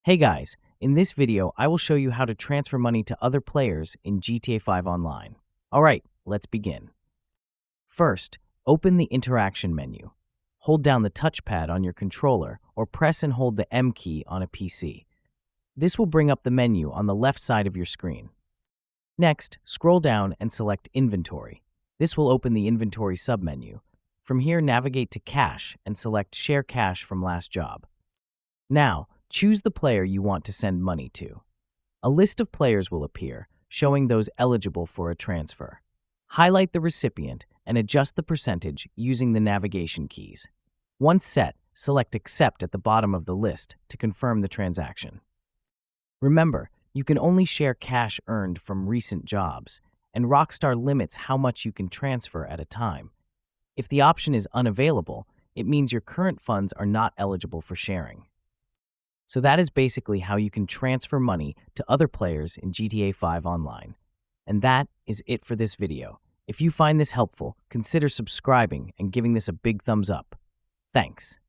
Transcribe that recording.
Hey guys, in this video I will show you how to transfer money to other players in GTA 5 Online. Alright, let's begin. First, open the interaction menu. Hold down the touchpad on your controller or press and hold the M key on a PC. This will bring up the menu on the left side of your screen. Next, scroll down and select Inventory. This will open the Inventory submenu. From here, navigate to Cash and select Share Cash from Last Job. Now, choose the player you want to send money to. A list of players will appear, showing those eligible for a transfer. Highlight the recipient and adjust the percentage using the navigation keys. Once set, select Accept at the bottom of the list to confirm the transaction. Remember, you can only share cash earned from recent jobs, and Rockstar limits how much you can transfer at a time. If the option is unavailable, it means your current funds are not eligible for sharing. So that is basically how you can transfer money to other players in GTA 5 Online. And that is it for this video. If you find this helpful, consider subscribing and giving this a big thumbs up. Thanks.